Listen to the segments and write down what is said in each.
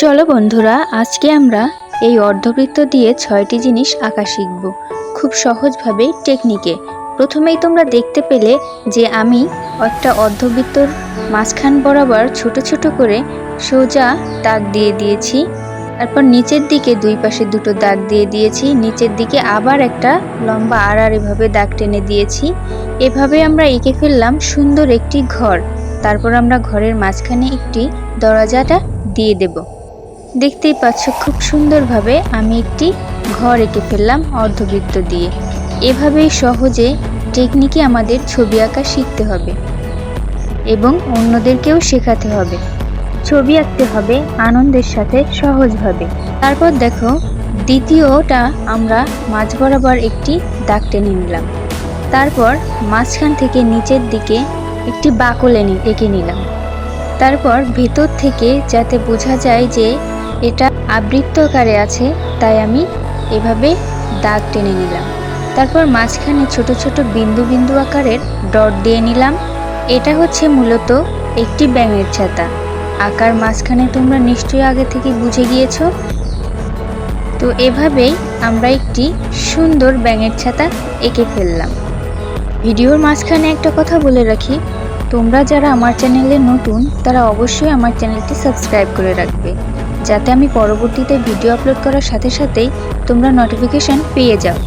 চলো বন্ধুরা, আজকে আমরা এই অর্ধবৃত্ত দিয়ে 6টি জিনিস আঁকা শিখব খুব সহজভাবে টেকনিকে। প্রথমেই তোমরা দেখতে পেলে যে আমি একটা অর্ধবৃত্তর মাঝখান বরাবর ছোট ছোট করে সোজা দাগ দিয়ে দিয়েছি। তারপর নিচের দিকে দুই পাশে দুটো দাগ দিয়ে দিয়েছি, নিচের দিকে আবার একটা লম্বা আড়াআড়ি ভাবে দাগ টেনে দিয়েছি। এভাবে আমরা এঁকে ফেললাম সুন্দর একটি ঘর। তারপর আমরা ঘরের মাঝখানে একটি দরজাটা দিয়ে দেব। দেখতেই পাচ্ছ খুব সুন্দরভাবে আমি একটি ঘর এঁকে ফেললাম অর্ধবৃত্ত দিয়ে। এভাবেই সহজে টেকনিকে আমাদের ছবি আঁকা শিখতে হবে এবং অন্যদেরকেও শেখাতে হবে। ছবি আঁকতে হবে আনন্দের সাথে, সহজভাবে। তারপর দেখো, দ্বিতীয়টা আমরা মাঝ বরাবর একটি দাগ টেনে নিলাম। তারপর মাঝখান থেকে নিচের দিকে একটি বাঁকল এঁকে নিলাম। তারপর ভেতর থেকে যাতে বোঝা যায় যে এটা আবৃত্তাকারে আছে, তাই আমি এভাবে দাগ টেনে নিলাম। তারপর মাঝখানে ছোট ছোট বিন্দু বিন্দু আকারের ডট দিয়ে নিলাম। এটা হচ্ছে মূলত একটি ব্যাঙের ছাতা। আঁকার মাঝখানে তোমরা নিশ্চয়ই আগে থেকে বুঝে গিয়েছো। তো এভাবেই আমরা একটি সুন্দর ব্যাঙের ছাতা এঁকে ফেললাম। ভিডিওর মাঝখানে একটা কথা বলে রাখি, তোমরা যারা আমার চ্যানেলে নতুন তারা অবশ্যই আমার চ্যানেলটি সাবস্ক্রাইব করে রাখবে, যাতে আমি পরবর্তীতে ভিডিও আপলোড করার সাথে সাথেই তোমরা নোটিফিকেশান পেয়ে যাও।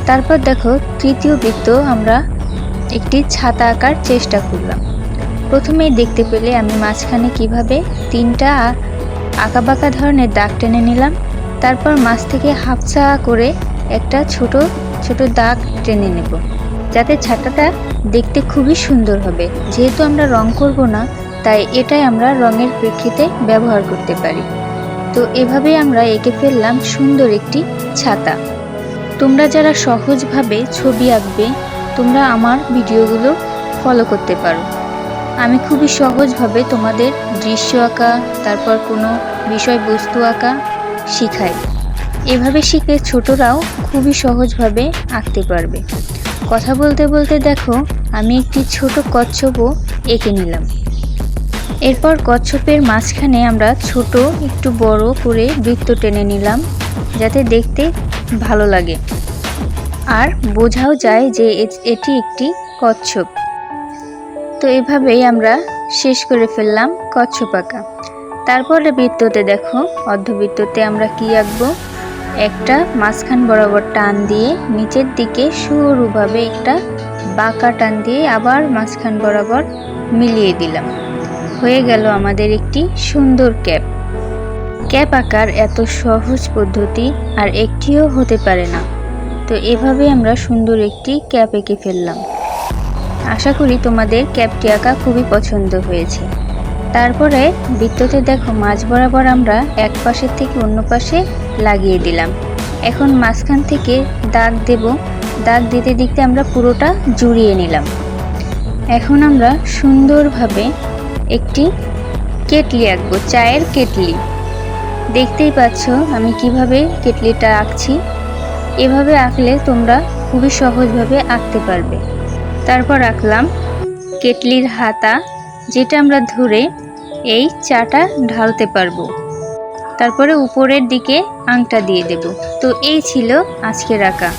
তারপর দেখো, তৃতীয় বৃত্ত আমরা একটি ছাতা আঁকার চেষ্টা করলাম। প্রথমেই দেখতে পেলে আমি মাঝখানে কিভাবে তিনটা আঁকাবাঁকা ধরনের দাগ টেনে নিলাম। তারপর মাঝ থেকে হাফছা করে একটা ছোট ছোট দাগ টেনে নেব, যাতে ছাতাটা দেখতে খুবই সুন্দর হবে। যেহেতু আমরা রং করব না, তাই এটাই আমরা রঙের প্রেক্ষিতে ব্যবহার করতে পারি। তো এভাবেই আমরা এঁকে ফেললাম সুন্দর একটি ছাতা। তোমরা যারা সহজভাবে ছবি আঁকবে, তোমরা আমার ভিডিওগুলো ফলো করতে পারো। আমি খুবই সহজভাবে তোমাদের দৃশ্য আঁকা, তারপর কোনো বিষয়বস্তু আঁকা শিখাই। এভাবে শিখলে ছোটরাও খুবই সহজভাবে আঁকতে পারবে। কথা বলতে বলতে দেখো, আমি একটি ছোট কচ্ছপও এঁকে নিলাম। এরপর কচ্ছপের মাঝখানে আমরা ছোট একটু বড় করে বৃত্ত টেনে নিলাম, যাতে দেখতে ভালো লাগে আর বোঝাও যায় যে এটি একটি কচ্ছপ। তো এভাবেই আমরা শেষ করে ফেললাম কচ্ছপ আঁকা। তারপরে বৃত্ততে দেখো, অর্ধবৃত্ততে আমরা কি আঁকবো, একটা মাঝখান বরাবর টান দিয়ে নিচের দিকে সরুভাবে একটা বাঁকা টান দিয়ে আবার মাঝখান বরাবর মিলিয়ে দিলাম। হয়ে গেল আমাদের একটি সুন্দর ক্যাপ। ক্যাপ আঁকার এত সহজ পদ্ধতি আর একটিও হতে পারে না। তো এভাবে আমরা সুন্দর একটি ক্যাপ এঁকে ফেললাম। আশা করি তোমাদের ক্যাপটি আঁকা খুবই পছন্দ হয়েছে। তারপরে বৃত্ততে দেখো, মাঝ বরাবর আমরা এক পাশের থেকে অন্য পাশে লাগিয়ে দিলাম। এখন মাঝখান থেকে দাগ দেব। দাগ দিতে দিতে আমরা পুরোটা জুড়িয়ে নিলাম। এখন আমরা সুন্দরভাবে একটি কেটলি আঁকবো, চায়ের কেটলি। দেখতেই পাচ্ছ আমি কিভাবে কেটলিটা আঁকছি। এভাবে আঁকলে তোমরা খুবই সহজভাবে আঁকতে পারবে। তারপর আঁকলাম কেটলির হাতা, যেটা আমরা ধরে এই চাটা ঢালতে পারবো। তারপরে উপরের দিকে আংটা দিয়ে দেব। তো এই ছিল আজকের আঁকা।